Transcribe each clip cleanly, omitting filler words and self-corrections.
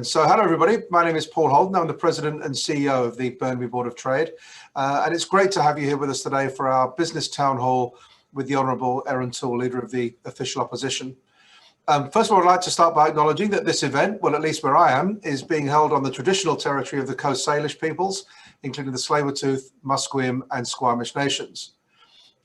So hello everybody, my name is Paul Holden. I'm the President and CEO of the Burnaby Board of Trade, and it's great to have you here with us today for our business town hall with the Honourable Erin O'Toole, Leader of the Official Opposition. First of all, I'd like to start by acknowledging that this event, well at least where I am, is being held on the traditional territory of the Coast Salish peoples, including the Tsleil-Waututh, Musqueam and Squamish nations.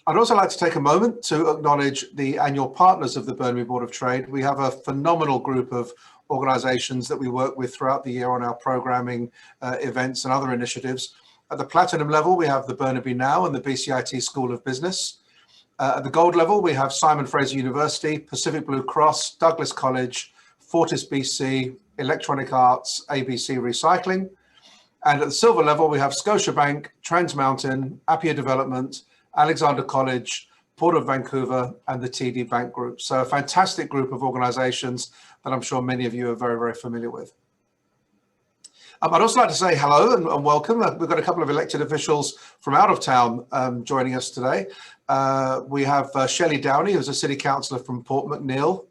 I'd also like to take a moment to acknowledge the annual partners of the Burnaby Board of Trade. We have a phenomenal group of organisations that we work with throughout the year on our programming, events and other initiatives. At the platinum level, we have the Burnaby Now and the BCIT School of Business. At the gold level, we have Simon Fraser University, Pacific Blue Cross, Douglas College, Fortis BC, Electronic Arts, ABC Recycling. And at the silver level, we have Scotiabank, Trans Mountain, Appia Development, Alexander College, Port of Vancouver and the TD Bank Group. So a fantastic group of organisations that I'm sure many of you are very, very familiar with. I'd also like to say hello and welcome. We've got a couple of elected officials from out of town joining us today. We have Shelley Downey, who's a City Councillor from Port McNeill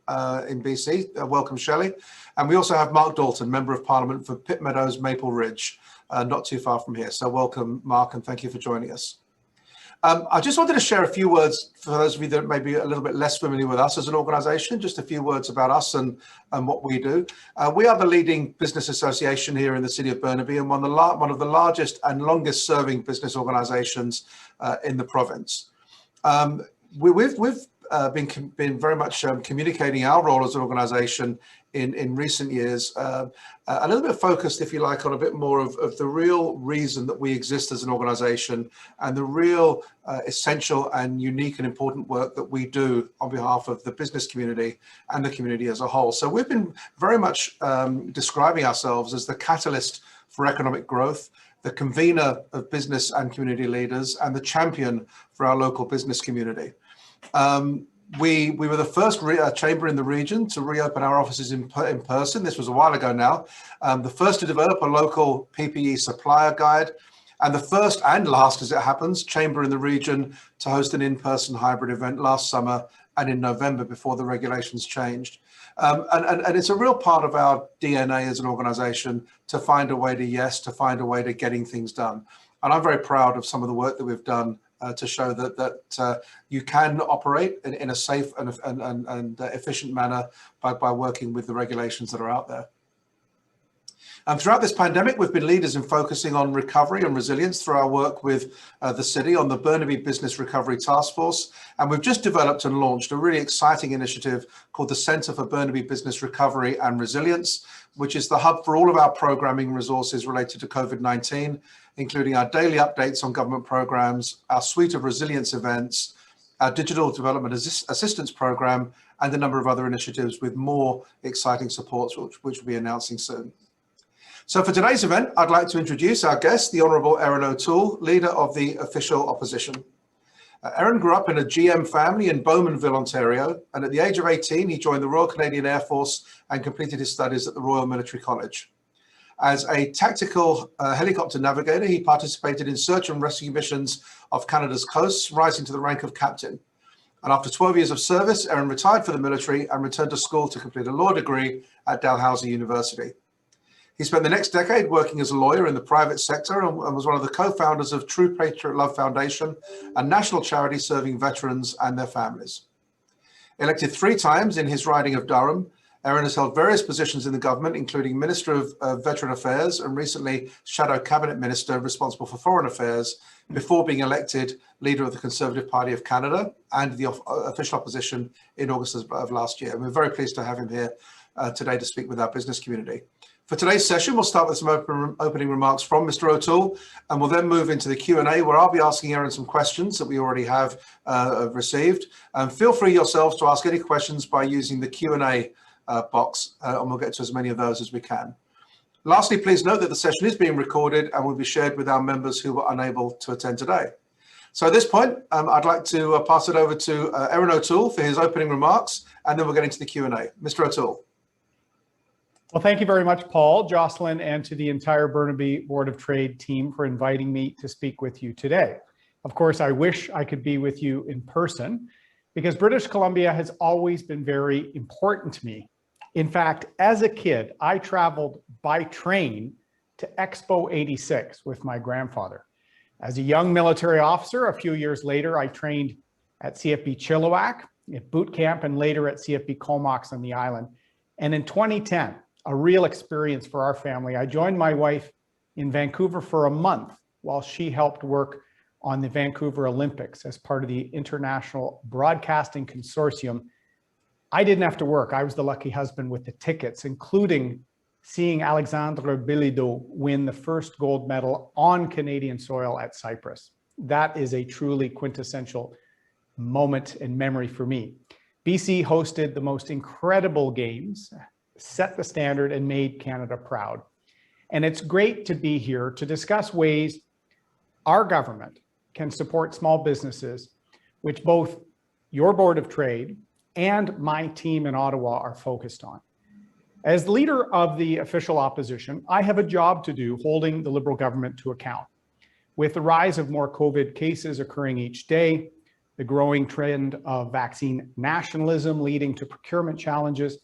in BC. Welcome, Shelley. And we also have Mark Dalton, Member of Parliament for Pitt Meadows, Maple Ridge, not too far from here. So welcome, Mark, and thank you for joining us. I just wanted to share a few words for those of you that may be a little bit less familiar with us as an organisation, just a few words about us and what we do. We are the leading business association here in the city of Burnaby and one of the largest and longest serving business organisations in the province. We've been very much communicating our role as an organisation in recent years, a little bit focused, if you like, on a bit more of the real reason that we exist as an organisation and the real essential and unique and important work that we do on behalf of the business community and the community as a whole. So we've been very much describing ourselves as the catalyst for economic growth, the convener of business and community leaders, and the champion for our local business community. We were the first chamber in the region to reopen our offices in person. This was a while ago now. The first to develop a local PPE supplier guide, and the first and last, as it happens, chamber in the region to host an in-person hybrid event last summer and in November before the regulations changed. And it's a real part of our DNA as an organisation to find a way to find a way to getting things done. And I'm very proud of some of the work that we've done to show that you can operate in a safe and efficient manner by working with the regulations that are out there. And throughout this pandemic, we've been leaders in focusing on recovery and resilience through our work with the city on the Burnaby Business Recovery Task Force. And we've just developed and launched a really exciting initiative called the Centre for Burnaby Business Recovery and Resilience, which is the hub for all of our programming resources related to COVID-19, including our daily updates on government programs, our suite of resilience events, our digital development assistance program, and a number of other initiatives with more exciting supports, which we'll be announcing soon. So for today's event, I'd like to introduce our guest, the Honourable Erin O'Toole, Leader of the Official Opposition. Erin grew up in a GM family in Bowmanville, Ontario, and at the age of 18, he joined the Royal Canadian Air Force and completed his studies at the Royal Military College. As a tactical helicopter navigator, he participated in search and rescue missions off Canada's coasts, rising to the rank of captain. And after 12 years of service, Erin retired for the military and returned to school to complete a law degree at Dalhousie University. He spent the next decade working as a lawyer in the private sector and was one of the co-founders of True Patriot Love Foundation, a national charity serving veterans and their families. Elected 3 times in his riding of Durham, Erin has held various positions in the government, including Minister of Veteran Affairs and recently Shadow Cabinet Minister responsible for Foreign Affairs, before being elected Leader of the Conservative Party of Canada and the Official Opposition in August of last year. And we're very pleased to have him here today to speak with our business community. For today's session, we'll start with some opening remarks from Mr. O'Toole, and we'll then move into the Q&A, where I'll be asking Erin some questions that we already have received. Feel free yourselves to ask any questions by using the Q&A box, and we'll get to as many of those as we can. Lastly, please note that the session is being recorded and will be shared with our members who were unable to attend today. So at this point, I'd like to pass it over to Erin O'Toole for his opening remarks, and then we'll get into the Q&A. Mr. O'Toole. Well, thank you very much, Paul, Jocelyn, and to the entire Burnaby Board of Trade team for inviting me to speak with you today. Of course, I wish I could be with you in person because British Columbia has always been very important to me. In fact, as a kid, I traveled by train to Expo 86 with my grandfather. As a young military officer, a few years later, I trained at CFB Chilliwack, at boot camp, and later at CFB Comox on the island. And in 2010, a real experience for our family, I joined my wife in Vancouver for a month while she helped work on the Vancouver Olympics as part of the International Broadcasting Consortium. I didn't have to work. I was the lucky husband with the tickets, including seeing Alexandre Bilido win the first gold medal on Canadian soil at Cyprus. That is a truly quintessential moment and memory for me. BC hosted the most incredible games, set the standard, and made Canada proud. And it's great to be here to discuss ways our government can support small businesses, which both your Board of Trade and my team in Ottawa are focused on. As leader of the official opposition, I have a job to do holding the Liberal government to account. With the rise of more COVID cases occurring each day, the growing trend of vaccine nationalism leading to procurement challenges,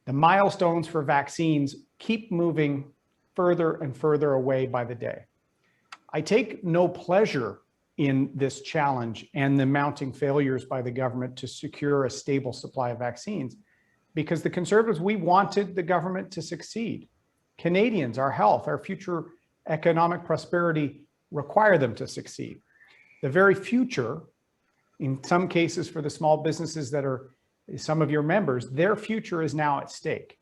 the milestones for vaccines keep moving further and further away by the day. I take no pleasure in this challenge and the mounting failures by the government to secure a stable supply of vaccines, because the Conservatives, we wanted the government to succeed. Canadians, our health, our future economic prosperity require them to succeed. The very future, in some cases for the small businesses that are some of your members, their future is now at stake.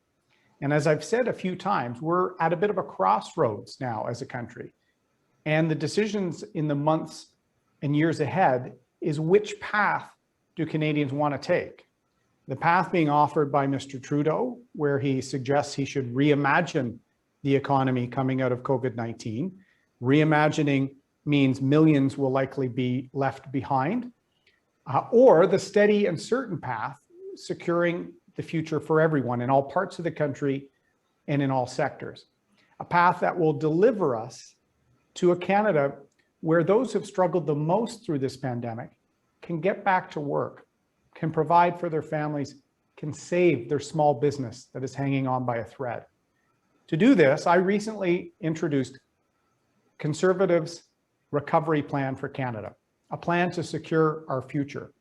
And as I've said a few times, we're at a bit of a crossroads now as a country. And the decisions in the months and years ahead is which path do Canadians want to take? The path being offered by Mr. Trudeau, where he suggests he should reimagine the economy coming out of COVID-19. Reimagining means millions will likely be left behind, or the steady and certain path, securing the future for everyone in all parts of the country and in all sectors. A path that will deliver us to a Canada where those who've struggled the most through this pandemic can get back to work, can provide for their families, can save their small business that is hanging on by a thread. To do this, I recently introduced Conservatives' Recovery Plan for Canada, a plan to secure our future.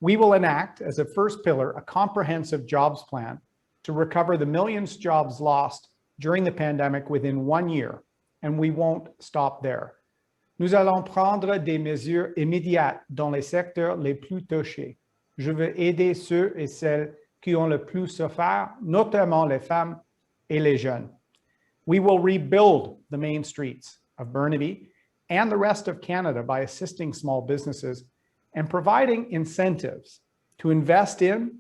We will enact, as a first pillar, a comprehensive jobs plan to recover the millions of jobs lost during the pandemic within 1 year, and we won't stop there. Nous allons prendre des mesures immédiates dans les secteurs les plus touchés. Je veux aider ceux et celles qui ont le plus souffert, notamment les femmes et les jeunes. We will rebuild the main streets of Burnaby and the rest of Canada by assisting small businesses and providing incentives to invest in,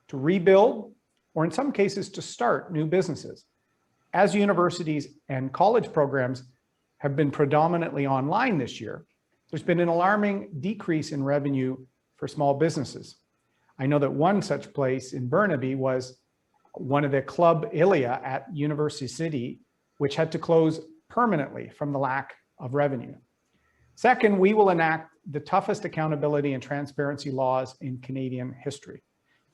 to rebuild, or in some cases to start new businesses. As universities and college programs have been predominantly online this year, there's been an alarming decrease in revenue for small businesses. I know that one such place in Burnaby was one of the Club Ilia at University City, which had to close permanently from the lack of revenue. Second, we will enact the toughest accountability and transparency laws in Canadian history.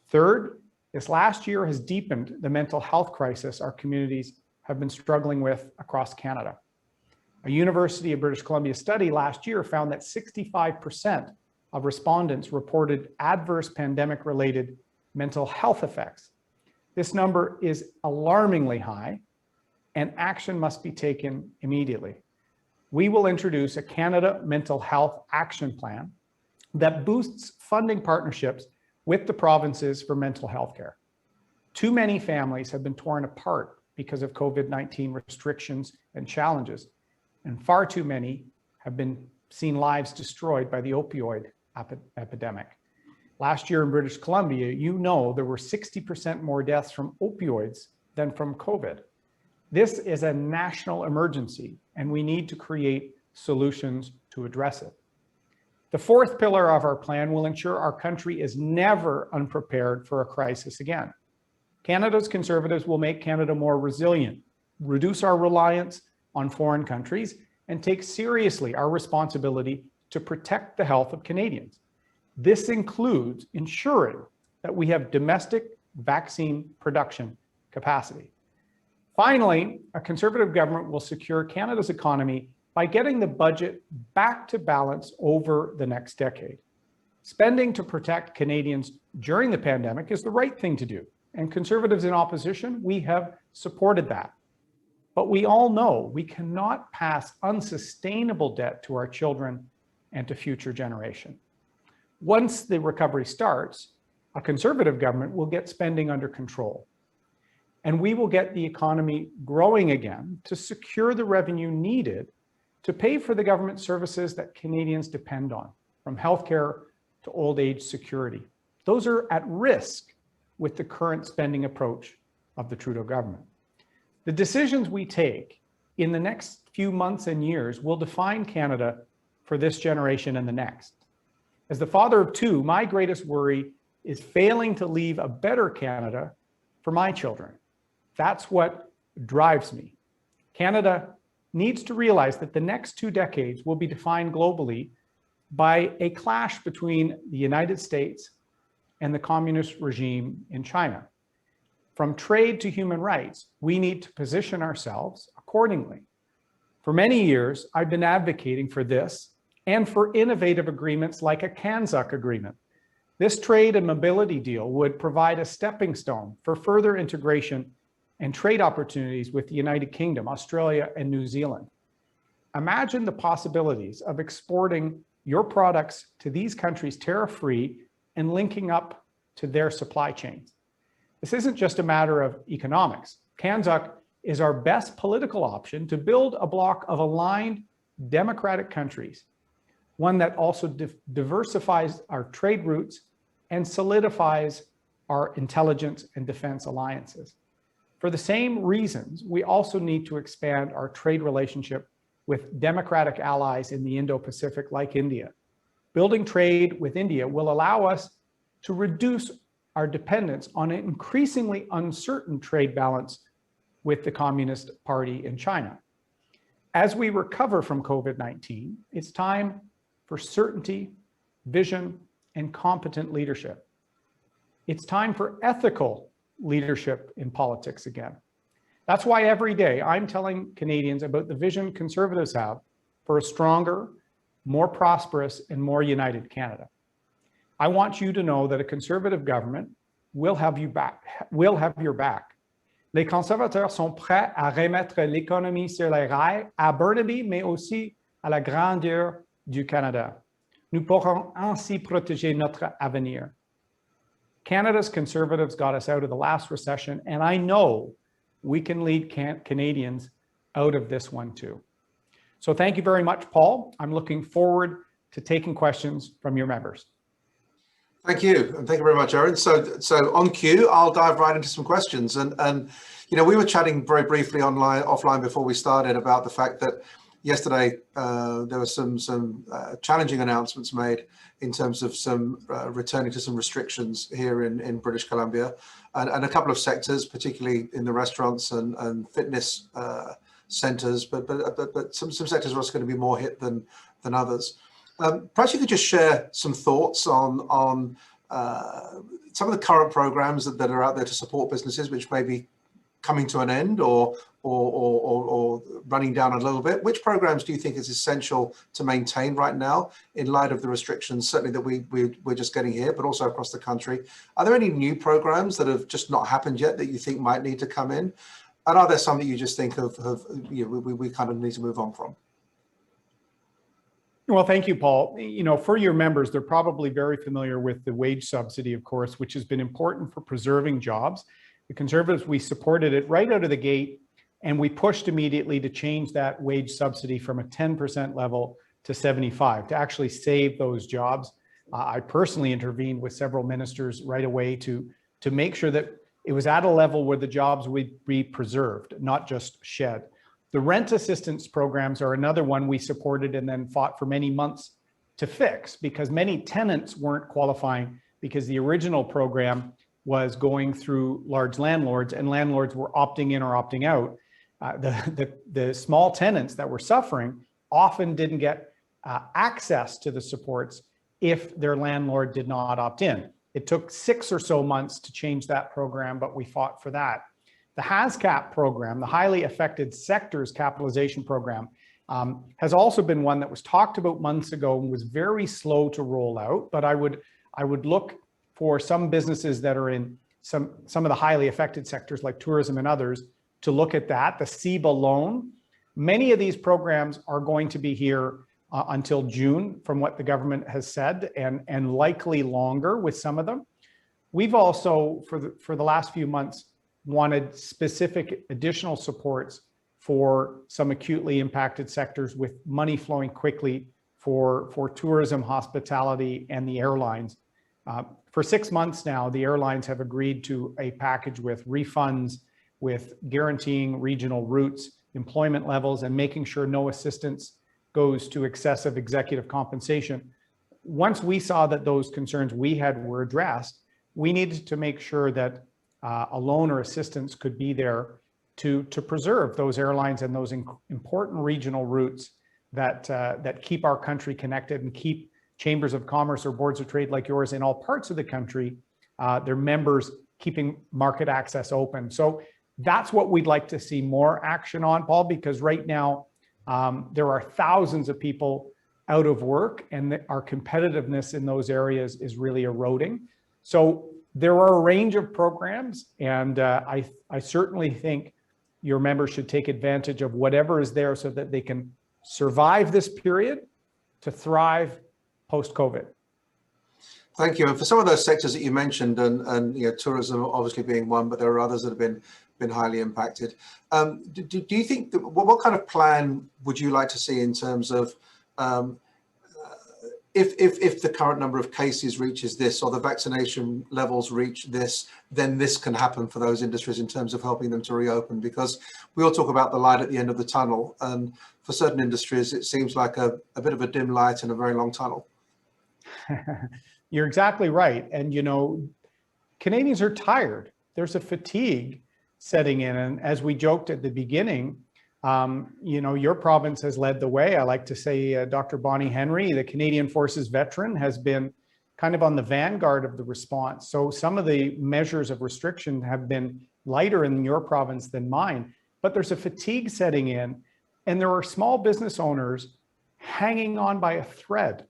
Third, this last year has deepened the mental health crisis our communities have been struggling with across Canada. A University of British Columbia study last year found that 65% of respondents reported adverse pandemic-related mental health effects. This number is alarmingly high, and action must be taken immediately. We will introduce a Canada Mental Health Action Plan that boosts funding partnerships with the provinces for mental health care. Too many families have been torn apart because of COVID-19 restrictions and challenges, and far too many have been seen lives destroyed by the opioid epidemic. Last year in British Columbia, you know there were 60% more deaths from opioids than from COVID. This is a national emergency, and we need to create solutions to address it. The fourth pillar of our plan will ensure our country is never unprepared for a crisis again. Canada's Conservatives will make Canada more resilient, reduce our reliance on foreign countries, and take seriously our responsibility to protect the health of Canadians. This includes ensuring that we have domestic vaccine production capacity. Finally, a Conservative government will secure Canada's economy by getting the budget back to balance over the next decade. Spending to protect Canadians during the pandemic is the right thing to do, and Conservatives in opposition, we have supported that. But we all know we cannot pass unsustainable debt to our children and to future generations. Once the recovery starts, a Conservative government will get spending under control, and we will get the economy growing again to secure the revenue needed to pay for the government services that Canadians depend on, from healthcare to old age security. Those are at risk with the current spending approach of the Trudeau government. The decisions we take in the next few months and years will define Canada for this generation and the next. As the father of two, my greatest worry is failing to leave a better Canada for my children. That's what drives me. Canada needs to realize that the next 2 decades will be defined globally by a clash between the United States and the communist regime in China. From trade to human rights, we need to position ourselves accordingly. For many years, I've been advocating for this and for innovative agreements like a CANZUK agreement. This trade and mobility deal would provide a stepping stone for further integration and trade opportunities with the United Kingdom, Australia, and New Zealand. Imagine the possibilities of exporting your products to these countries tariff-free and linking up to their supply chains. This isn't just a matter of economics. CANZUK is our best political option to build a bloc of aligned democratic countries, one that also diversifies our trade routes and solidifies our intelligence and defense alliances. For the same reasons, we also need to expand our trade relationship with democratic allies in the Indo-Pacific like India. Building trade with India will allow us to reduce our dependence on an increasingly uncertain trade balance with the Communist Party in China. As we recover from COVID-19, it's time for certainty, vision, and competent leadership. It's time for ethical leadership in politics again. That's why every day I'm telling Canadians about the vision Conservatives have for a stronger, more prosperous, and more united Canada. I want you to know that a Conservative government will have your back. Les conservateurs sont prêts à remettre l'économie sur les rails à Burnaby, mais aussi à la grandeur du Canada. Nous pourrons ainsi protéger notre avenir. Canada's Conservatives got us out of the last recession, and I know we can lead Canadians out of this one too. So thank you very much, Paul. I'm looking forward to taking questions from your members. Thank you, and thank you very much, Erin. So on cue, I'll dive right into some questions. And you know, we were chatting very briefly offline before we started about the fact that yesterday there were some challenging announcements made in terms of some returning to some restrictions here in British Columbia, and a couple of sectors, particularly in the restaurants and fitness centres, but some sectors are also going to be more hit than others. Perhaps you could just share some thoughts on some of the current programs that are out there to support businesses, which may be coming to an end or running down a little bit. Which programs do you think is essential to maintain right now in light of the restrictions, certainly that we're just getting here, but also across the country? Are there any new programs that have just not happened yet that you think might need to come in? And are there some that you just think we kind of need to move on from? Well, thank you, Paul. You know, for your members, they're probably very familiar with the wage subsidy, of course, which has been important for preserving jobs. The Conservatives, we supported it right out of the gate, and we pushed immediately to change that wage subsidy from a 10% level to 75% to actually save those jobs. I personally intervened with several ministers right away to make sure that it was at a level where the jobs would be preserved, not just shed. The rent assistance programs are another one we supported and then fought for many months to fix, because many tenants weren't qualifying because the original program was going through large landlords, and landlords were opting in or opting out. The small tenants that were suffering often didn't get access to the supports if their landlord did not opt in. It took 6 or so months to change that program, but we fought for that. The HASCAP program, the Highly Affected Sectors Capitalization Program, has also been one that was talked about months ago and was very slow to roll out. But I would look for some businesses that are in some of the highly affected sectors like tourism and others to look at that. The CEBA loan, many of these programs are going to be here until June, from what the government has said, and likely longer with some of them. We've also, for the last few months, wanted specific additional supports for some acutely impacted sectors with money flowing quickly for tourism, hospitality, and the airlines. For 6 months now, the airlines have agreed to a package with refunds, with guaranteeing regional routes, employment levels, and making sure no assistance goes to excessive executive compensation. Once we saw that those concerns we had were addressed, we needed to make sure that a loan or assistance could be there to preserve those airlines and those important regional routes that keep our country connected and keep chambers of commerce or boards of trade like yours in all parts of the country, their members keeping market access open. So that's what we'd like to see more action on, Paul, because right now there are thousands of people out of work and our competitiveness in those areas is really eroding. So there are a range of programs, and I certainly think your members should take advantage of whatever is there so that they can survive this period to thrive post-COVID. Thank you. And for some of those sectors that you mentioned, and tourism obviously being one, but there are others that have been highly impacted. Do you think that, what kind of plan would you like to see in terms of if the current number of cases reaches this, or the vaccination levels reach this, then this can happen for those industries in terms of helping them to reopen? Because we all talk about the light at the end of the tunnel, and for certain industries, it seems like a bit of a dim light in a very long tunnel. You're exactly right. And, Canadians are tired. There's a fatigue setting in. And as we joked at the beginning, your province has led the way. I like to say Dr. Bonnie Henry, the Canadian Forces veteran, has been kind of on the vanguard of the response. So some of the measures of restriction have been lighter in your province than mine, but there's a fatigue setting in, and there are small business owners hanging on by a thread.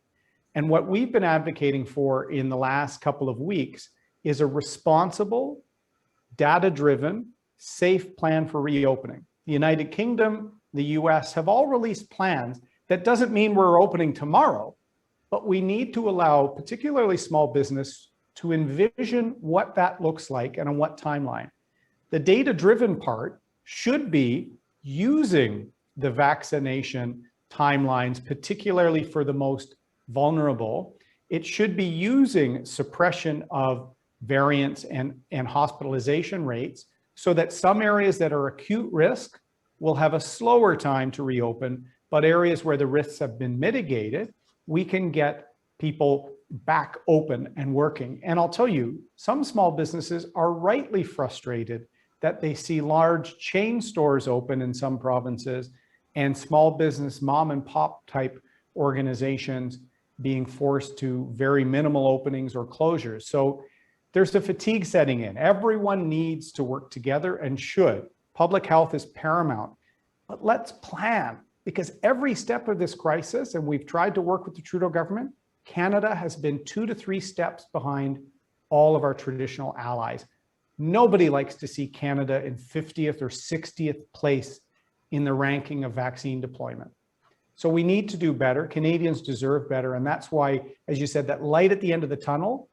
And what we've been advocating for in the last couple of weeks is a responsible, data-driven, safe plan for reopening. The United Kingdom, the US have all released plans. That doesn't mean we're opening tomorrow, but we need to allow particularly small business to envision what that looks like and on what timeline. The data-driven part should be using the vaccination timelines, particularly for the most vulnerable. It should be using suppression of variants and hospitalization rates so that some areas that are acute risk will have a slower time to reopen, but areas where the risks have been mitigated, we can get people back open and working. And I'll tell you, some small businesses are rightly frustrated that they see large chain stores open in some provinces and small business mom and pop type organizations being forced to very minimal openings or closures. So there's a fatigue setting in. Everyone needs to work together and should. Public health is paramount, but let's plan, because every step of this crisis, and we've tried to work with the Trudeau government, Canada has been 2 to 3 steps behind all of our traditional allies. Nobody likes to see Canada in 50th or 60th place in the ranking of vaccine deployment. So we need to do better. Canadians deserve better. And that's why, as you said, that light at the end of the tunnel,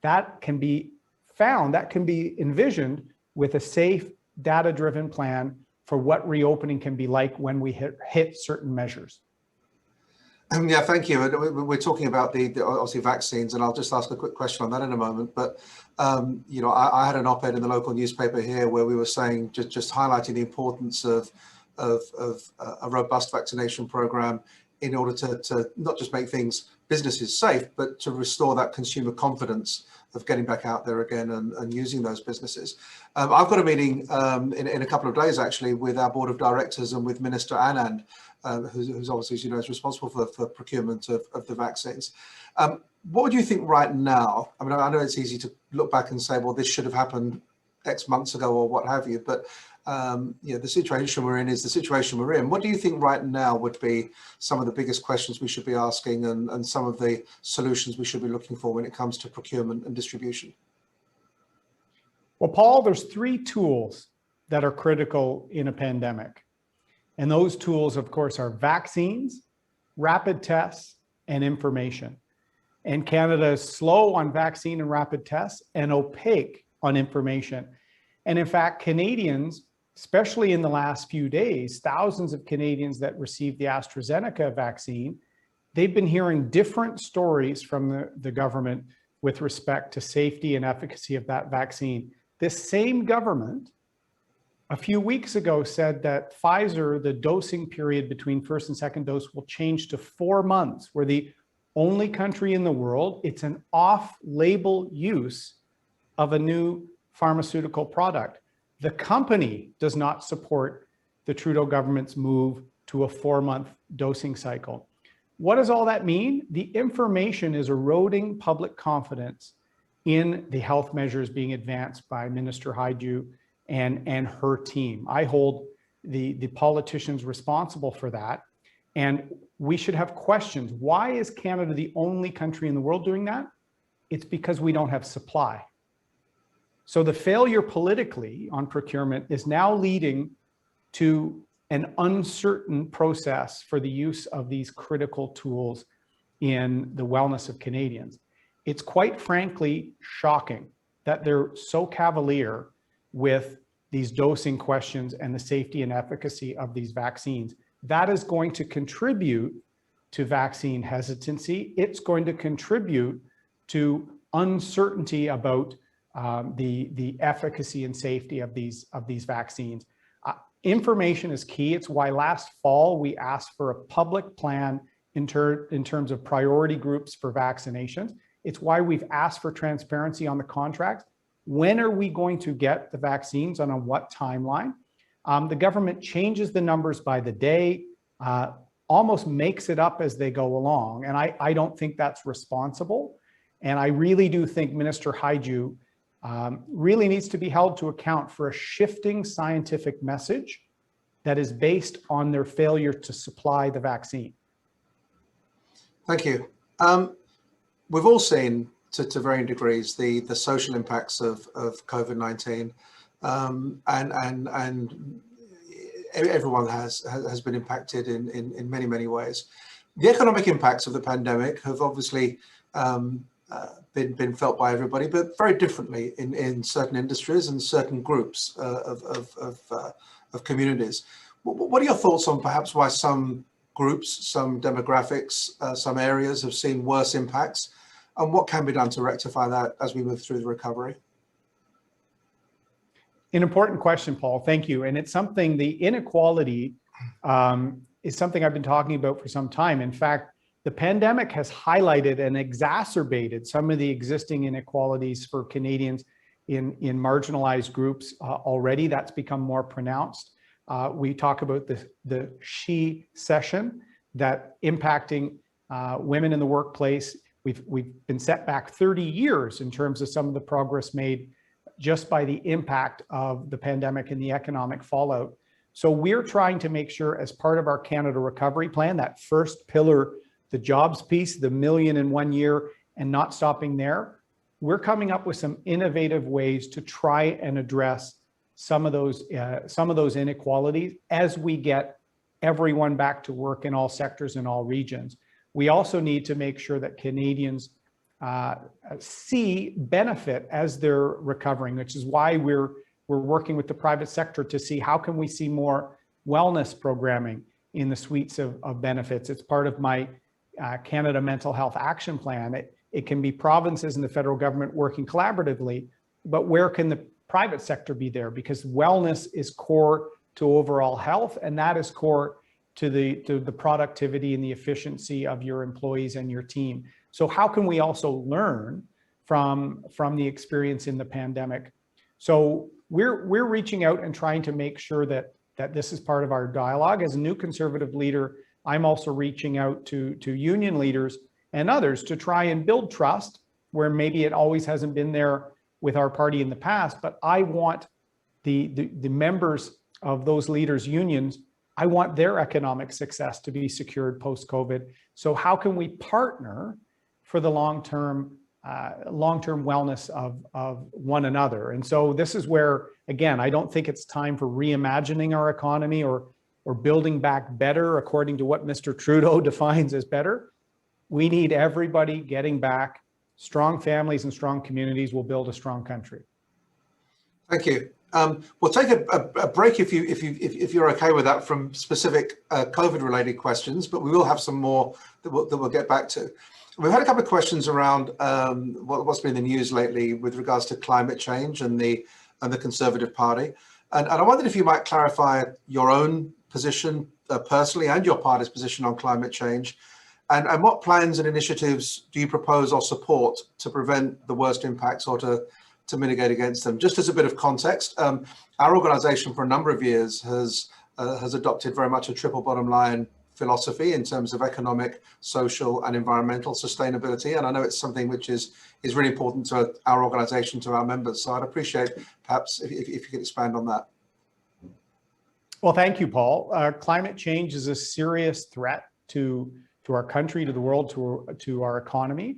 that can be found, that can be envisioned with a safe, data-driven plan for what reopening can be like when we hit certain measures. Yeah, thank you. We're talking about the obviously vaccines, and I'll just ask a quick question on that in a moment. But I had an op-ed in the local newspaper here where we were saying, just highlighting the importance of a robust vaccination program in order to not just make businesses safe, but to restore that consumer confidence of getting back out there again and using those businesses. I've got a meeting in a couple of days actually with our board of directors and with Minister Anand, who's obviously, as you know, is responsible for procurement of the vaccines. What would you think right now? I mean, I know it's easy to look back and say, well, this should have happened X months ago or what have you, but the situation we're in is the situation we're in. What do you think right now would be some of the biggest questions we should be asking and some of the solutions we should be looking for when it comes to procurement and distribution? Well, Paul, there's three tools that are critical in a pandemic. And those tools, of course, are vaccines, rapid tests, and information. And Canada is slow on vaccine and rapid tests and opaque on information. And in fact, Canadians, especially in the last few days, thousands of Canadians that received the AstraZeneca vaccine, they've been hearing different stories from the government with respect to safety and efficacy of that vaccine. This same government a few weeks ago said that Pfizer, the dosing period between first and second dose will change to 4 months. We're the only country in the world. It's an off-label use of a new pharmaceutical product. The company does not support the Trudeau government's move to a 4-month dosing cycle. What does all that mean? The information is eroding public confidence in the health measures being advanced by Minister Hajdu and her team. I hold the politicians responsible for that. And we should have questions. Why is Canada the only country in the world doing that? It's because we don't have supply. So the failure politically on procurement is now leading to an uncertain process for the use of these critical tools in the wellness of Canadians. It's quite frankly shocking that they're so cavalier with these dosing questions and the safety and efficacy of these vaccines. That is going to contribute to vaccine hesitancy. It's going to contribute to uncertainty about the efficacy and safety of these vaccines. Information is key. It's why last fall we asked for a public plan in terms of priority groups for vaccinations. It's why we've asked for transparency on the contracts. When are we going to get the vaccines and on what timeline? The government changes the numbers by the day, almost makes it up as they go along. And I don't think that's responsible. And I really do think Minister Hajdu really needs to be held to account for a shifting scientific message that is based on their failure to supply the vaccine. Thank you. We've all seen to varying degrees the social impacts of COVID-19, and everyone has been impacted in many ways. The economic impacts of the pandemic have obviously been felt by everybody, but very differently in certain industries and certain groups of communities. What are your thoughts on perhaps why some groups, some demographics, some areas have seen worse impacts, and what can be done to rectify that as we move through the recovery? An important question, Paul. Thank you. And it's something, the inequality is something I've been talking about for some time. In fact, the pandemic has highlighted and exacerbated some of the existing inequalities for Canadians in marginalized groups already. That's become more pronounced. We talk about the she session that impacting women in the workplace. We've been set back 30 years in terms of some of the progress made just by the impact of the pandemic and the economic fallout. So we're trying to make sure, as part of our Canada Recovery Plan, that first pillar, the jobs piece, the 1 million in 1 year, and not stopping there, we're coming up with some innovative ways to try and address some of those inequalities as we get everyone back to work in all sectors and all regions. We also need to make sure that Canadians see benefit as they're recovering, which is why we're working with the private sector to see how can we see more wellness programming in the suites of benefits. It's part of my Canada Mental Health Action Plan. It can be provinces and the federal government working collaboratively, but where can the private sector be there? Because wellness is core to overall health, and that is core to the productivity and the efficiency of your employees and your team. So how can we also learn from the experience in the pandemic? So we're reaching out and trying to make sure that this is part of our dialogue. As a new Conservative leader, I'm also reaching out to union leaders and others to try and build trust where maybe it always hasn't been there with our party in the past. But I want the members of those leaders' unions, I want their economic success to be secured post-COVID. So how can we partner for the long-term wellness of one another? And so this is where, again, I don't think it's time for reimagining our economy or building back better according to what Mr. Trudeau defines as better. We need everybody getting back. Strong families and strong communities will build a strong country. Thank you. We'll take a break if you're okay with that from specific COVID-related questions, but we will have some more that we'll get back to. We've had a couple of questions around what's been in the news lately with regards to climate change and the Conservative Party, and I wondered if you might clarify your own position personally and your party's position on climate change, and what plans and initiatives do you propose or support to prevent the worst impacts or to mitigate against them? Just as a bit of context, our organisation for a number of years has adopted very much a triple bottom line philosophy in terms of economic, social and environmental sustainability. And I know it's something which is really important to our organisation, to our members. So I'd appreciate perhaps if you could expand on that. Well, thank you, Paul. Climate change is a serious threat to our country, to the world, to our economy.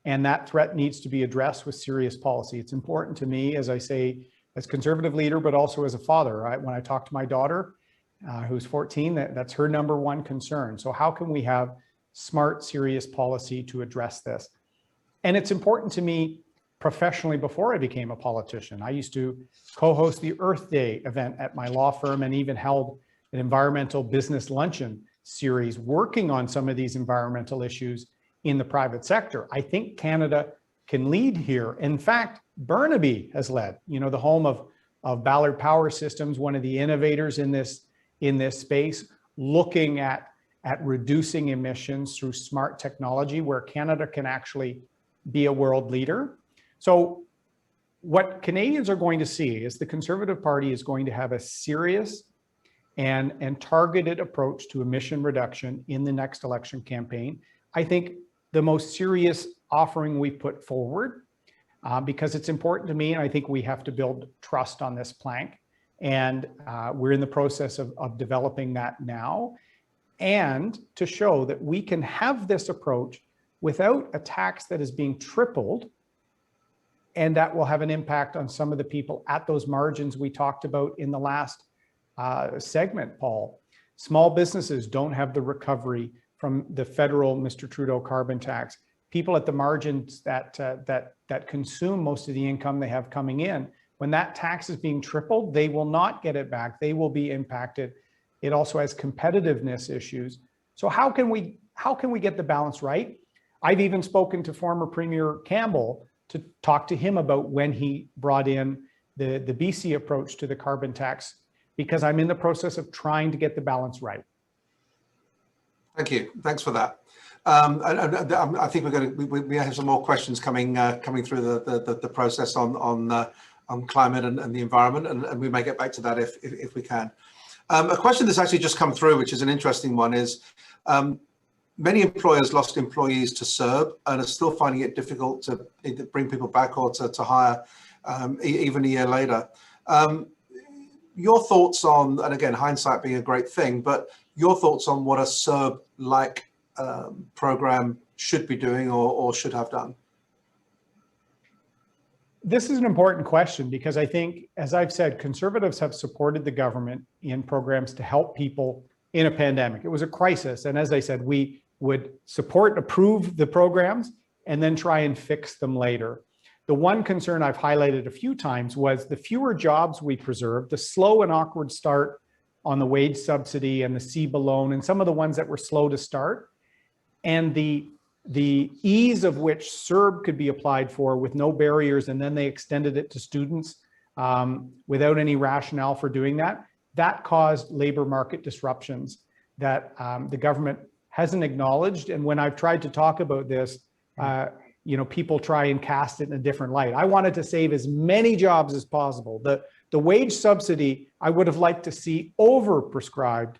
And that threat needs to be addressed with serious policy. It's important to me, as I say, as Conservative leader, but also as a father. When I talk to my daughter, who's 14, that's her number one concern. So how can we have smart, serious policy to address this? And it's important to me professionally before I became a politician. I used to co-host the Earth Day event at my law firm and even held an environmental business luncheon series working on some of these environmental issues in the private sector. I think Canada can lead here. In fact, Burnaby has led, the home of Ballard Power Systems, one of the innovators in this space, looking at reducing emissions through smart technology where Canada can actually be a world leader. So what Canadians are going to see is the Conservative Party is going to have a serious and targeted approach to emission reduction in the next election campaign. I think the most serious offering we put forward, because it's important to me, and I think we have to build trust on this plank. And we're in the process of developing that now, and to show that we can have this approach without a tax that is being tripled, and that will have an impact on some of the people at those margins we talked about in the last segment, Paul. Small businesses don't have the recovery from the federal Mr. Trudeau carbon tax. People at the margins that consume most of the income they have coming in, when that tax is being tripled, they will not get it back. They will be impacted. It also has competitiveness issues. So how can we get the balance right? I've even spoken to former Premier Campbell to talk to him about when he brought in the BC approach to the carbon tax, because I'm in the process of trying to get the balance right. Thank you. Thanks for that. I think we have some more questions coming through the process on climate and the environment, and we may get back to that if we can. A question that's actually just come through, which is an interesting one, is many employers lost employees to CERB and are still finding it difficult to either bring people back or to hire even a year later. Your thoughts on, and again, hindsight being a great thing, but your thoughts on what a CERB-like program should be doing or should have done? This is an important question because I think, as I've said, Conservatives have supported the government in programs to help people in a pandemic. It was a crisis. And as I said, we would support and approve the programs and then try and fix them later. The one concern I've highlighted a few times was the fewer jobs we preserved, the slow and awkward start on the wage subsidy and the CEBA loan and some of the ones that were slow to start, and the ease of which CERB could be applied for with no barriers, and then they extended it to students without any rationale for doing that. That caused labor market disruptions that the government hasn't acknowledged. And when I've tried to talk about this, people try and cast it in a different light. I wanted to save as many jobs as possible. The wage subsidy, I would have liked to see overprescribed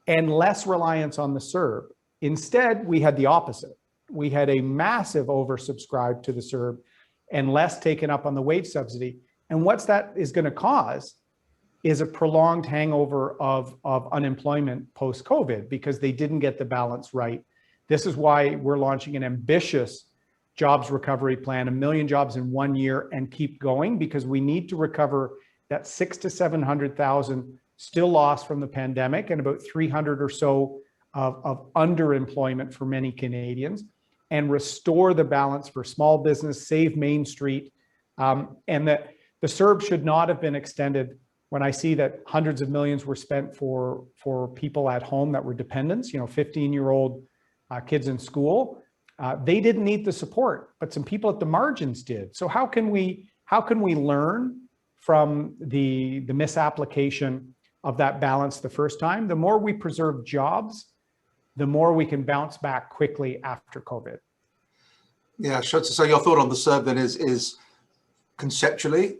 and less reliance on the CERB. Instead, we had the opposite. we had a massive oversubscribe to the CERB and less taken up on the wage subsidy. And what's that is going to cause is a prolonged hangover of unemployment post-COVID, because they didn't get the balance right. This is why we're launching an ambitious jobs recovery plan, 1 million jobs in 1 year, and keep going, because we need to recover that 600,000 to 700,000 still lost from the pandemic, and about 300 or so of underemployment for many Canadians, and restore the balance for small business, save Main Street, and that the CERB should not have been extended. When I see that hundreds of millions were spent for people at home that were dependents, 15-year-old kids in school, they didn't need the support, but some people at the margins did. So how can we learn from the misapplication of that balance the first time? The more we preserve jobs, the more we can bounce back quickly after COVID. Yeah, sure. So your thought on the CERB then is conceptually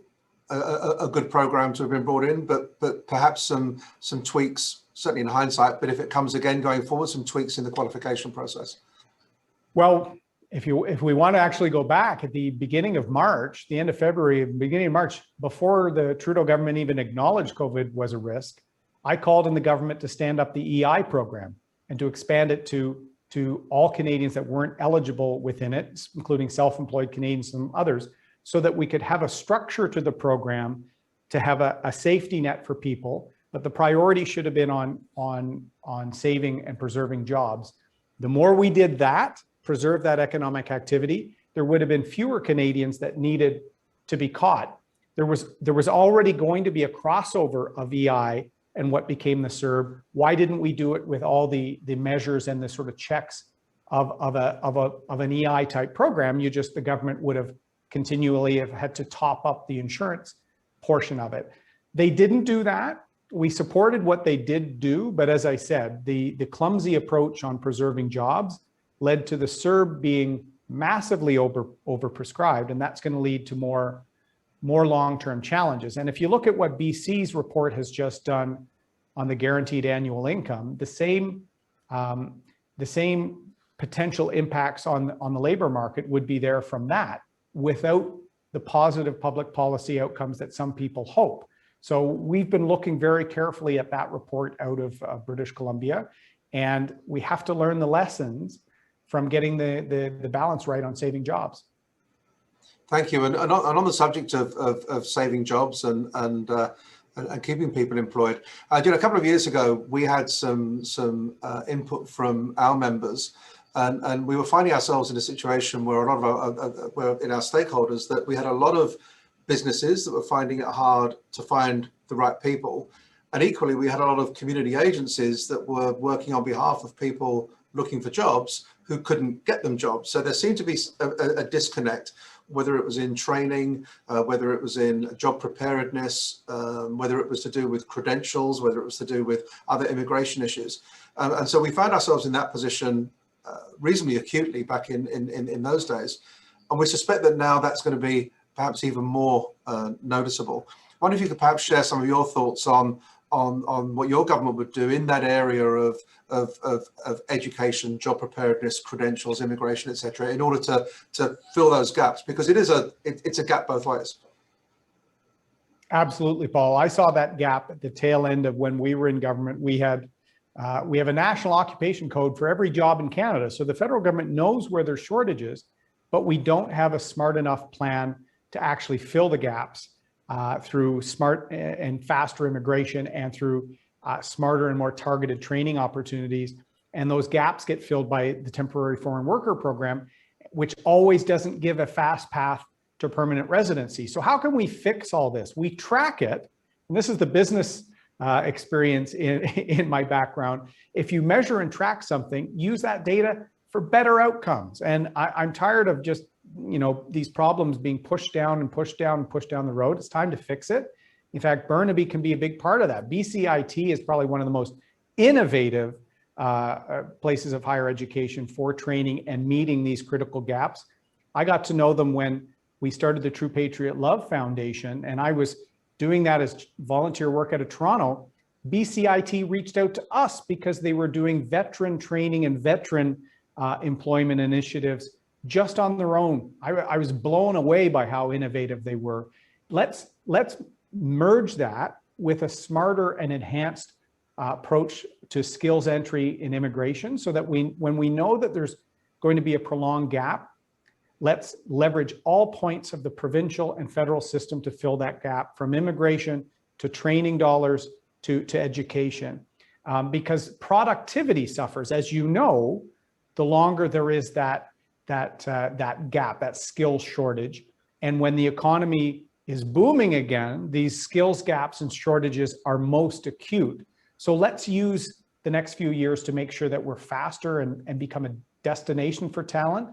a good program to have been brought in, but perhaps some tweaks, certainly in hindsight, but if it comes again going forward, some tweaks in the qualification process. Well, if we want to actually go back at the beginning of March, the end of February, beginning of March, before the Trudeau government even acknowledged COVID was a risk, I called on the government to stand up the EI program and to expand it to all Canadians that weren't eligible within it, including self-employed Canadians and others, so that we could have a structure to the program to have a safety net for people. But the priority should have been on saving and preserving jobs. The more we did that, preserve that economic activity, there would have been fewer Canadians that needed to be caught. There was already going to be a crossover of EI and what became the CERB. Why didn't we do it with all the measures and the sort of checks of an EI type program? The government would have continually have had to top up the insurance portion of it. They didn't do that. We supported what they did do, but as I said, the clumsy approach on preserving jobs led to the CERB being massively overprescribed, and that's going to lead to more long-term challenges. And if you look at what BC's report has just done on the guaranteed annual income, the same potential impacts on the labor market would be there from that, without the positive public policy outcomes that some people hope. So we've been looking very carefully at that report out of British Columbia, and we have to learn the lessons from getting the balance right on saving jobs. Thank you. And on the subject of saving jobs and keeping people employed, a couple of years ago, we had some input from our members, and we were finding ourselves in a situation where a lot of our stakeholders, that we had a lot of businesses that were finding it hard to find the right people. And equally, we had a lot of community agencies that were working on behalf of people looking for jobs who couldn't get them jobs. So there seemed to be a disconnect, whether it was in training, whether it was in job preparedness, whether it was to do with credentials, whether it was to do with other immigration issues. And so we found ourselves in that position reasonably acutely back in those days. And we suspect that now that's going to be perhaps even more noticeable. I wonder if you could perhaps share some of your thoughts on what your government would do in that area of education, job preparedness, credentials, immigration, etc., in order to fill those gaps, because it's a gap both ways. Absolutely, Paul. I saw that gap at the tail end of when we were in government. We have a national occupation code for every job in Canada, so the federal government knows where there's shortages, but we don't have a smart enough plan to actually fill the gaps through smart and faster immigration and through smarter and more targeted training opportunities. And those gaps get filled by the temporary foreign worker program, which always doesn't give a fast path to permanent residency. So how can we fix all this? We track it, and this is the business experience in my background. If you measure and track something, use that data for better outcomes. And I'm tired of just these problems being pushed down and pushed down and pushed down the road. It's time to fix it. In fact, Burnaby can be a big part of that. BCIT is probably one of the most innovative places of higher education for training and meeting these critical gaps. I got to know them when we started the True Patriot Love Foundation, and I was doing that as volunteer work out of Toronto. BCIT reached out to us because they were doing veteran training and veteran employment initiatives just on their own. I was blown away by how innovative they were. Let's merge that with a smarter and enhanced approach to skills entry in immigration, so that when we know that there's going to be a prolonged gap, let's leverage all points of the provincial and federal system to fill that gap, from immigration to training dollars to education. Because productivity suffers, as you know, the longer there is that gap, that skills shortage. And when the economy is booming again, these skills gaps and shortages are most acute. So let's use the next few years to make sure that we're faster and become a destination for talent,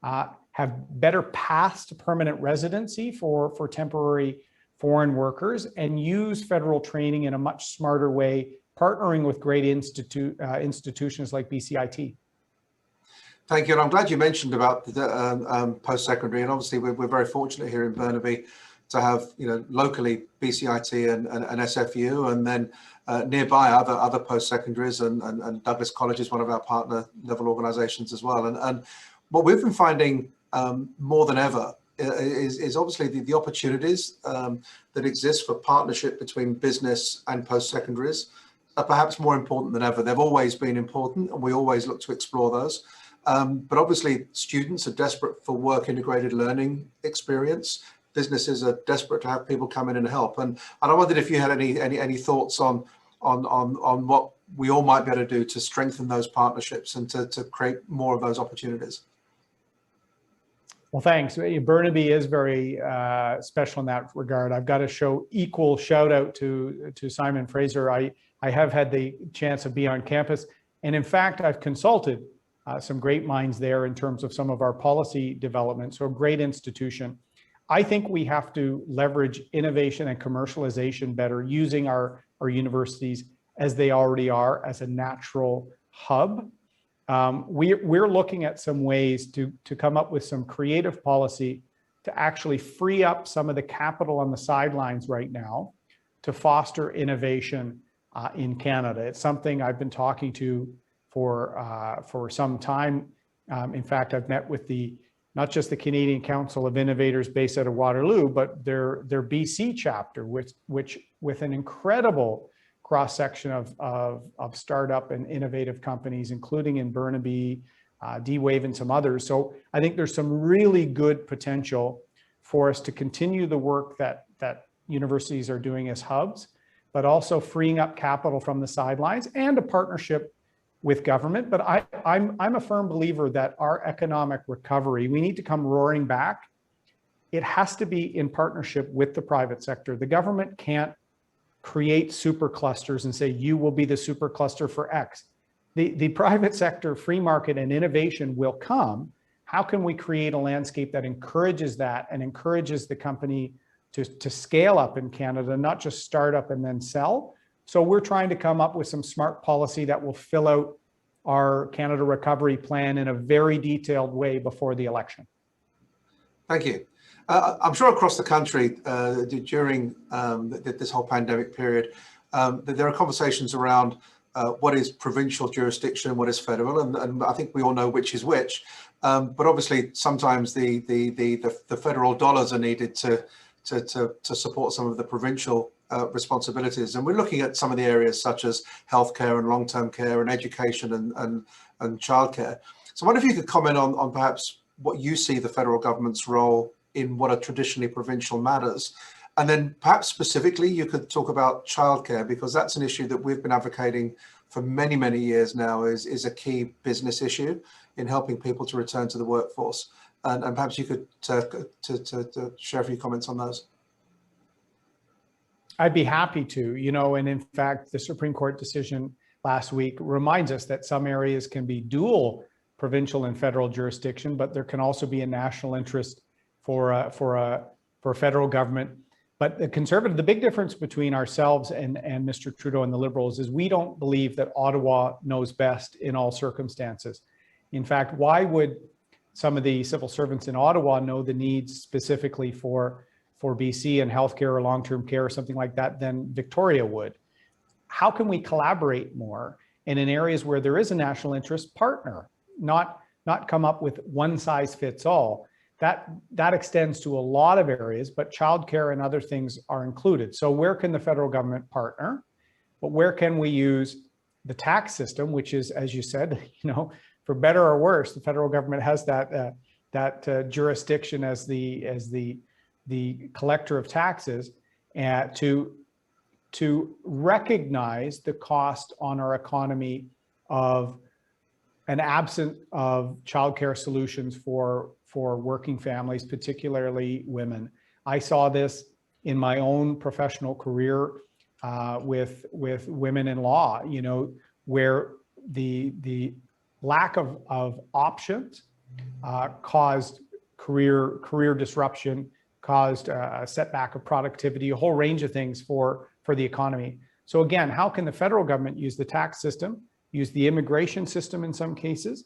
have better paths to permanent residency for temporary foreign workers, and use federal training in a much smarter way, partnering with great institutions like BCIT. Thank you. And I'm glad you mentioned about the post-secondary. And obviously, we're very fortunate here in Burnaby to have, locally BCIT and SFU, and then nearby other post-secondaries, and Douglas College is one of our partner level organizations as well. And what we've been finding more than ever is obviously the opportunities that exist for partnership between business and post-secondaries are perhaps more important than ever. They've always been important, and we always look to explore those. But obviously, students are desperate for work integrated learning experience. Businesses are desperate to have people come in and help. And I wondered if you had any thoughts on what we all might be able to do to strengthen those partnerships and to create more of those opportunities. Well, thanks. Burnaby is very special in that regard. I've got to show equal shout out to Simon Fraser. I have had the chance to be on campus, and in fact, I've consulted some great minds there in terms of some of our policy development. So a great institution. I think we have to leverage innovation and commercialization better, using our universities as they already are, as a natural hub. We're looking at some ways to come up with some creative policy to actually free up some of the capital on the sidelines right now to foster innovation in Canada. It's something I've been talking to for some time. In fact, I've met with not just the Canadian Council of Innovators based out of Waterloo, but their BC chapter, which with an incredible cross-section of startup and innovative companies, including in Burnaby, D-Wave, and some others. So I think there's some really good potential for us to continue the work that universities are doing as hubs, but also freeing up capital from the sidelines and a partnership with government. But I'm a firm believer that our economic recovery, we need to come roaring back. It has to be in partnership with the private sector. The government can't create super clusters and say, you will be the super cluster for X. The private sector, free market, and innovation will come. How can we create a landscape that encourages that and encourages the company to scale up in Canada, not just start up and then sell? So we're trying to come up with some smart policy that will fill out our Canada Recovery Plan in a very detailed way before the election. Thank you. I'm sure across the country during this whole pandemic period, there are conversations around what is provincial jurisdiction, what is federal, and I think we all know which is which. But obviously, sometimes the federal dollars are needed to support some of the provincial responsibilities. And we're looking at some of the areas such as healthcare and long-term care and education and childcare. So I wonder if you could comment on perhaps what you see the federal government's role in what are traditionally provincial matters. And then perhaps specifically you could talk about childcare, because that's an issue that we've been advocating for many, many years now, is a key business issue in helping people to return to the workforce. And perhaps you could to share a few comments on those. I'd be happy to, and in fact, the Supreme Court decision last week reminds us that some areas can be dual provincial and federal jurisdiction, but there can also be a national interest for federal government. But the big difference between ourselves and Mr. Trudeau and the Liberals is we don't believe that Ottawa knows best in all circumstances. In fact, why would some of the civil servants in Ottawa know the needs specifically for BC and healthcare or long-term care or something like that than Victoria would? How can we collaborate more, and in areas where there is a national interest, partner, not not come up with one size fits all. That extends to a lot of areas, but childcare and other things are included. So where can the federal government partner? But where can we use the tax system, which is, as you said, for better or worse, the federal government has that jurisdiction as the collector of taxes, to recognize the cost on our economy of an absence of childcare solutions for working families, particularly women. I saw this in my own professional career with women in law, where the lack of options caused career disruption, caused a setback of productivity, a whole range of things for the economy. So again, how can the federal government use the tax system, use the immigration system in some cases?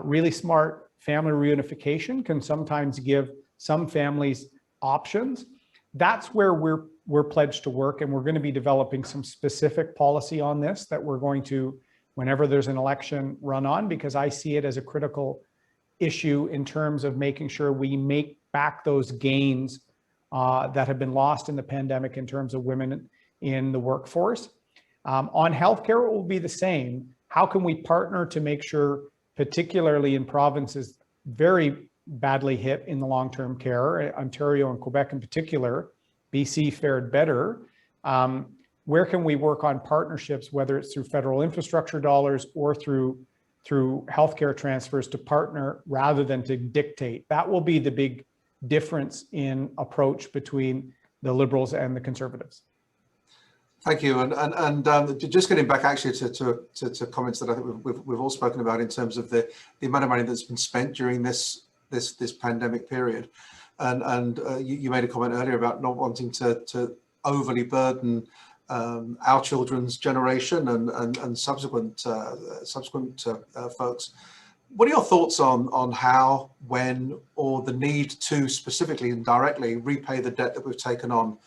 Really smart family reunification can sometimes give some families options. That's where we're pledged to work, and we're going to be developing some specific policy on this that we're going to, whenever there's an election, run on, because I see it as a critical issue in terms of making sure we make back those gains that have been lost in the pandemic in terms of women in the workforce. On healthcare, it will be the same. How can we partner to make sure, particularly in provinces very badly hit in the long-term care, Ontario and Quebec in particular, BC fared better. Where can we work on partnerships, whether it's through federal infrastructure dollars or through healthcare transfers, to partner rather than to dictate? That will be the big difference in approach between the Liberals and the Conservatives. Thank you. And just getting back actually to comments that I think we've all spoken about in terms of the amount of money that's been spent during this pandemic period. And you made a comment earlier about not wanting to overly burden our children's generation and subsequent folks. What are your thoughts on how, when, or the need to specifically and directly repay the debt that we've taken on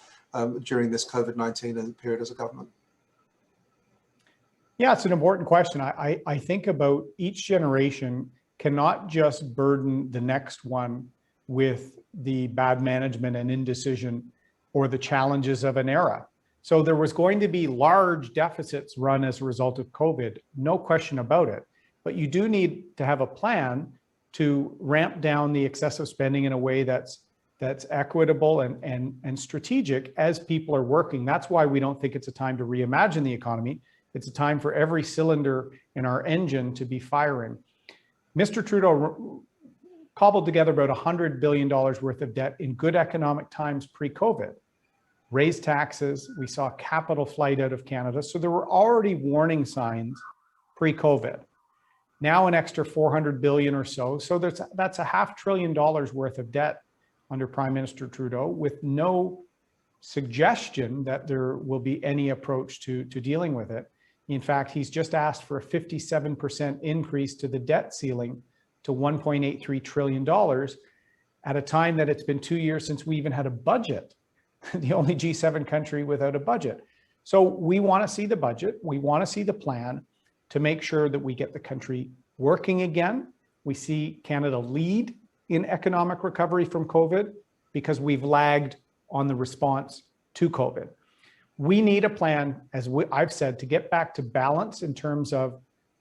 during this COVID-19 period as a government? Yeah, it's an important question. I think about each generation cannot just burden the next one with the bad management and indecision or the challenges of an era. So there was going to be large deficits run as a result of COVID, no question about it. But you do need to have a plan to ramp down the excessive spending in a way that's equitable and strategic as people are working. That's why we don't think it's a time to reimagine the economy. It's a time for every cylinder in our engine to be firing. Mr. Trudeau cobbled together about $100 billion worth of debt in good economic times pre-COVID, raised taxes. We saw capital flight out of Canada. So there were already warning signs pre-COVID. Now an extra $400 billion or so. So that's $500 billion worth of debt under Prime Minister Trudeau, with no suggestion that there will be any approach to dealing with it. In fact, he's just asked for a 57% increase to the debt ceiling to $1.83 trillion at a time that it's been 2 years since we even had a budget, the only G7 country without a budget. So we want to see the budget. We want to see the plan to make sure that we get the country working again. We see Canada lead in economic recovery from COVID because we've lagged on the response to COVID. We need a plan, as I've said, to get back to balance in terms of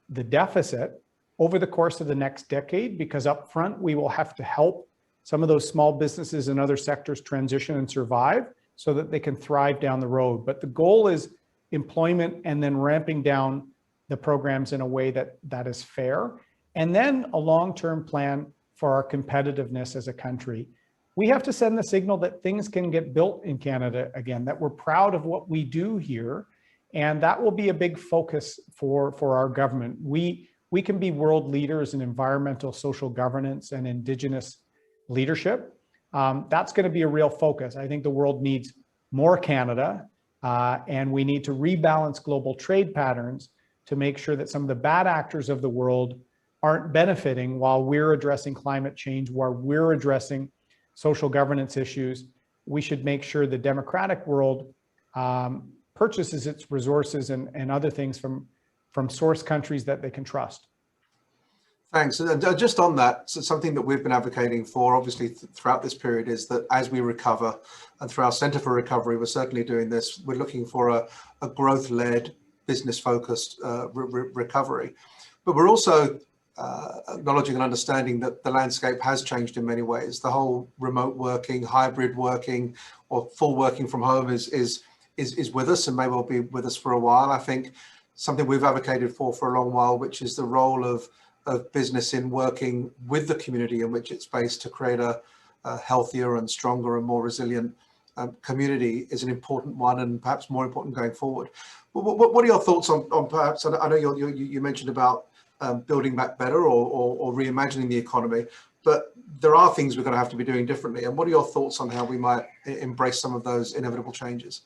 the deficit over the course of the next decade, because up front, we will have to help some of those small businesses and other sectors transition and survive so that they can thrive down the road. But the goal is employment and then ramping down the programs in a way that is fair. And then a long-term plan for our competitiveness as a country. We have to send the signal that things can get built in Canada again, that we're proud of what we do here. And that will be a big focus for our government. We can be world leaders in environmental, social governance and Indigenous leadership. That's going to be a real focus. I think the world needs more Canada, and we need to rebalance global trade patterns to make sure that some of the bad actors of the world aren't benefiting while we're addressing climate change, while we're addressing social governance issues. We should make sure the democratic world purchases its resources and other things from source countries that they can trust. Thanks. And just on that, so something that we've been advocating for, obviously, throughout this period is that as we recover, and through our Centre for Recovery, we're certainly doing this, we're looking for a growth-led, business-focused recovery. But we're also acknowledging and understanding that the landscape has changed in many ways. The whole remote working, hybrid working, or full working from home is with us and may well be with us for a while. I think something we've advocated for a long while, which is the role of business in working with the community in which it's based to create a healthier and stronger and more resilient community, is an important one, and perhaps more important going forward. What are your thoughts on perhaps, I know you mentioned about building back better or reimagining the economy, but there are things we're going to have to be doing differently. And what are your thoughts on how we might embrace some of those inevitable changes?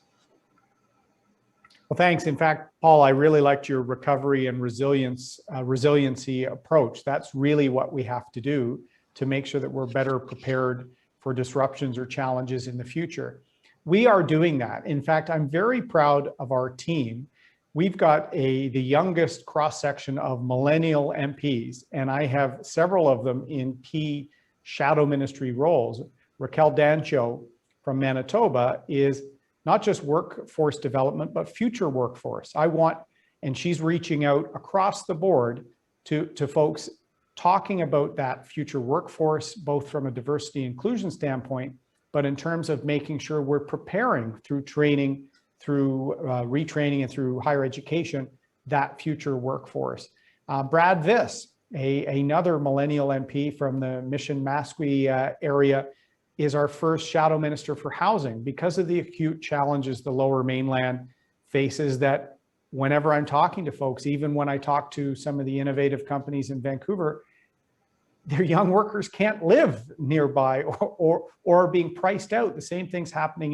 Well, thanks. In fact, Paul, I really liked your recovery and resiliency approach. That's really what we have to do to make sure that we're better prepared for disruptions or challenges in the future. We are doing that. In fact, I'm very proud of our team. We've got the youngest cross-section of millennial MPs, and I have several of them in key shadow ministry roles. Raquel Dancho from Manitoba is not just workforce development, but future workforce. And she's reaching out across the board to folks talking about that future workforce, both from a diversity inclusion standpoint, but in terms of making sure we're preparing through training, through retraining, and through higher education, that future workforce. Brad Viss, another millennial MP from the Mission-Masque area, is our first shadow minister for housing because of the acute challenges the Lower Mainland faces, that whenever I'm talking to folks, even when I talk to some of the innovative companies in Vancouver, their young workers can't live nearby or are being priced out. The same thing's happening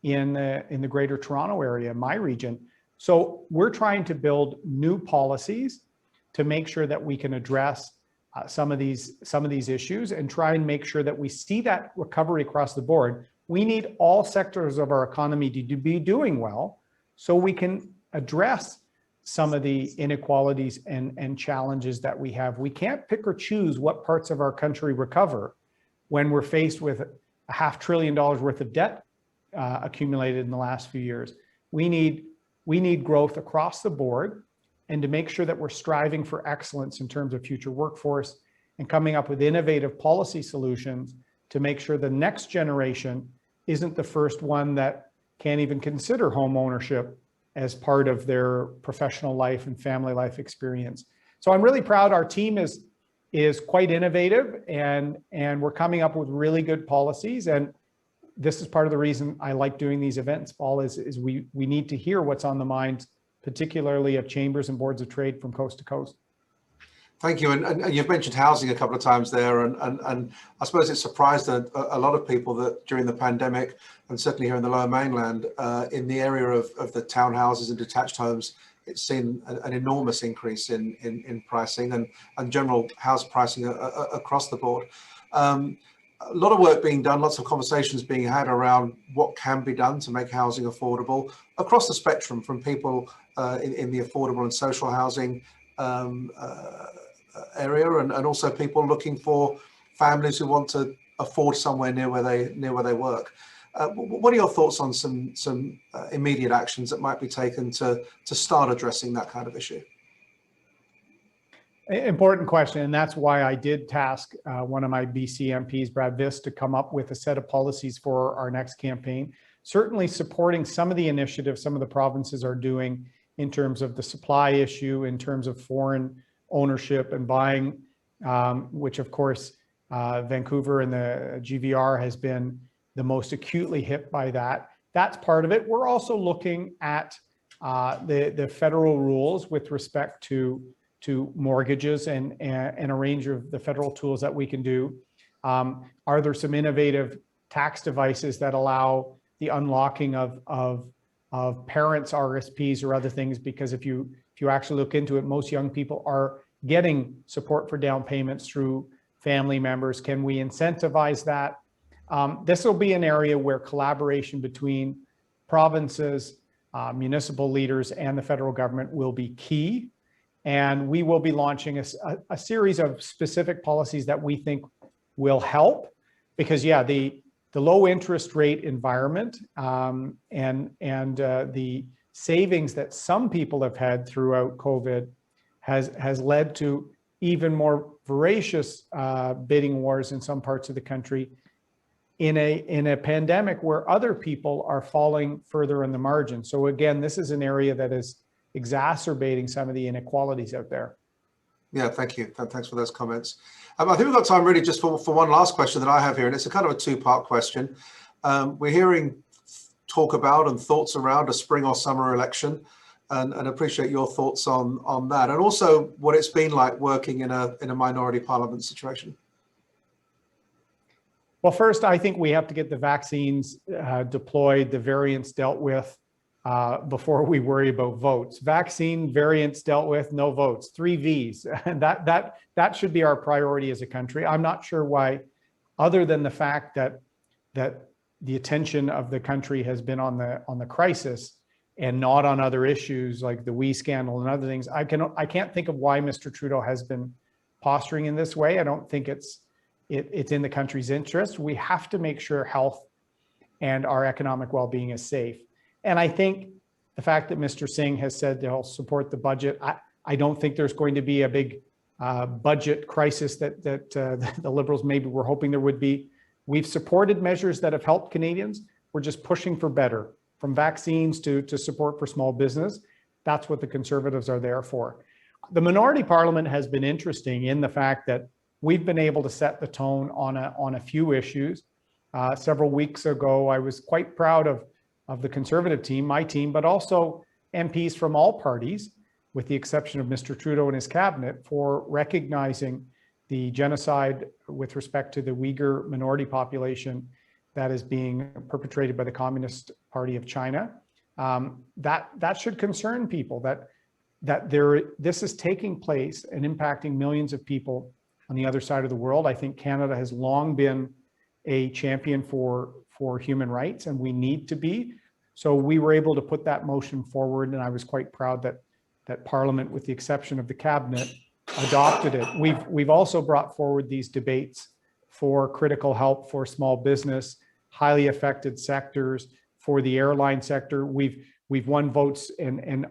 in the Greater Toronto area, my region. So we're trying to build new policies to make sure that we can address some of these issues and try and make sure that we see that recovery across the board. We need all sectors of our economy to be doing well so we can address some of the inequalities and challenges that we have. We can't pick or choose what parts of our country recover when we're faced with $500 billion worth of debt accumulated in the last few years. We need growth across the board, and to make sure that we're striving for excellence in terms of future workforce and coming up with innovative policy solutions to make sure the next generation isn't the first one that can't even consider home ownership as part of their professional life and family life experience. So I'm really proud. Our team is quite innovative, and we're coming up with really good policies. And this is part of the reason I like doing these events, Paul, is we need to hear what's on the minds, particularly of chambers and boards of trade from coast to coast. Thank you. And you've mentioned housing a couple of times there. And I suppose it surprised a lot of people that during the pandemic, and certainly here in the Lower Mainland, in the area of the townhouses and detached homes, it's seen an enormous increase in pricing and general house pricing across the board. A lot of work being done, lots of conversations being had around what can be done to make housing affordable across the spectrum, from people in the affordable and social housing area, and also people looking for families who want to afford somewhere near where they work. What are your thoughts on some immediate actions that might be taken to start addressing that kind of issue? Important question, and that's why I did task one of my BC MPs, Brad Viss, to come up with a set of policies for our next campaign. Certainly supporting some of the initiatives some of the provinces are doing in terms of the supply issue, in terms of foreign ownership and buying, which of course Vancouver and the GVR has been the most acutely hit by that. That's part of it. We're also looking at the federal rules with respect to mortgages and a range of the federal tools that we can do. Are there some innovative tax devices that allow the unlocking of parents' RSPs or other things? Because if you actually look into it, most young people are getting support for down payments through family members. Can we incentivize that? This will be an area where collaboration between provinces, municipal leaders, and the federal government will be key. And we will be launching a series of specific policies that we think will help, because yeah, the low interest rate environment and the savings that some people have had throughout COVID has led to even more voracious bidding wars in some parts of the country in a pandemic where other people are falling further in the margin. So again, this is an area that is exacerbating some of the inequalities out there. Yeah, thank you. Thanks for those comments. I think we've got time really just for one last question that I have here, and it's a kind of a two-part question. We're hearing talk about and thoughts around a spring or summer election, and appreciate your thoughts on that, and also what it's been like working in a minority parliament situation. Well, first, I think we have to get the vaccines deployed, the variants dealt with before we worry about votes. Vaccine, variants dealt with, no votes, 3 Vs. And that should be our priority as a country. I'm not sure why, other than the fact that the attention of the country has been on the crisis and not on other issues like the WE scandal and other things. I can't think of why Mr. Trudeau has been posturing in this way. I don't think it's in the country's interest. We have to make sure health and our economic well-being is safe. And I think the fact that Mr. Singh has said he'll support the budget, I don't think there's going to be a big budget crisis that the Liberals maybe were hoping there would be. We've supported measures that have helped Canadians. We're just pushing for better, from vaccines to support for small business. That's what the Conservatives are there for. The minority parliament has been interesting in the fact that we've been able to set the tone on a few issues. Several weeks ago, I was quite proud of the Conservative team, my team, but also MPs from all parties, with the exception of Mr. Trudeau and his cabinet, for recognizing the genocide with respect to the Uyghur minority population that is being perpetrated by the Communist Party of China. That should concern people, that this is taking place and impacting millions of people on the other side of the world. I think Canada has long been a champion for human rights, and we need to be. So we were able to put that motion forward, and I was quite proud that Parliament, with the exception of the cabinet, adopted it. We've also brought forward these debates for critical help for small business, highly affected sectors, for the airline sector. We've won votes and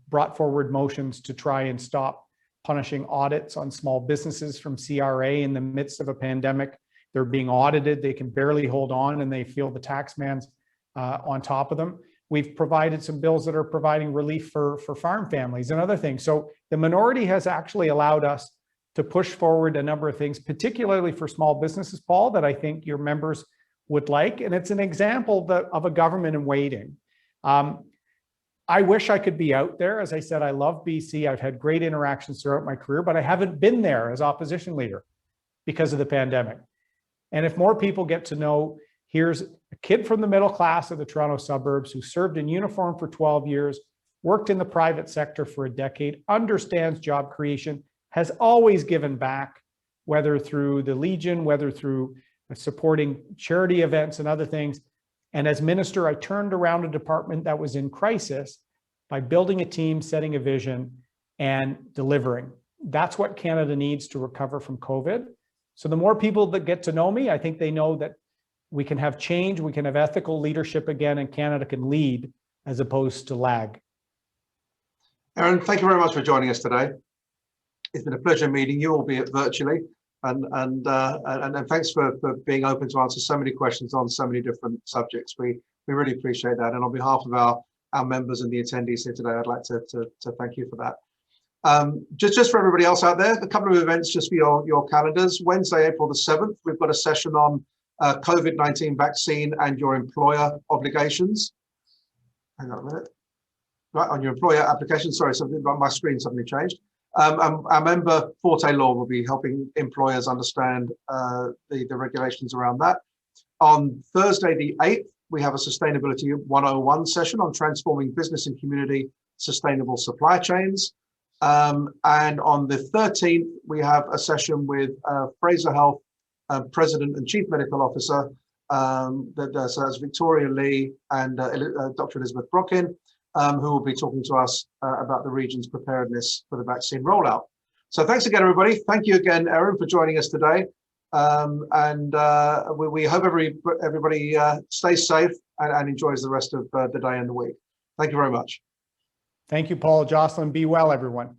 brought forward motions to try and stop punishing audits on small businesses from CRA in the midst of a pandemic. They're being audited, they can barely hold on, and they feel the tax man's on top of them. We've provided some bills that are providing relief for farm families and other things. So the minority has actually allowed us to push forward a number of things, particularly for small businesses, Paul, that I think your members would like. And it's an example of a government in waiting. I wish I could be out there. As I said, I love BC. I've had great interactions throughout my career, but I haven't been there as opposition leader because of the pandemic. And if more people get to know, here's a kid from the middle class of the Toronto suburbs who served in uniform for 12 years, worked in the private sector for a decade, understands job creation, has always given back, whether through the Legion, whether through supporting charity events and other things. And as minister, I turned around a department that was in crisis by building a team, setting a vision, and delivering. That's what Canada needs to recover from COVID. So the more people that get to know me, I think they know that we can have change, we can have ethical leadership again, and Canada can lead as opposed to lag. Erin, thank you very much for joining us today. It's been a pleasure meeting you, albeit virtually, and thanks for being open to answer so many questions on so many different subjects. We really appreciate that, and on behalf of our members and the attendees here today, I'd like to thank you for that. Just for everybody else out there, a couple of events just for your calendars. Wednesday, April the 7th, we've got a session on COVID-19 vaccine and your employer obligations. Hang on a minute. Right, on your employer application. Sorry, something about my screen suddenly changed. Our member Forte Law will be helping employers understand the regulations around that. On Thursday the 8th, we have a Sustainability 101 session on transforming business and community sustainable supply chains. And on the 13th, we have a session with Fraser Health President and Chief Medical Officer, so that's Victoria Lee and Dr. Elizabeth Brockin, who will be talking to us about the region's preparedness for the vaccine rollout. So thanks again, everybody. Thank you again, Erin, for joining us today. We hope everybody stays safe and enjoys the rest of the day and the week. Thank you very much. Thank you, Paul. Jocelyn, be well, everyone.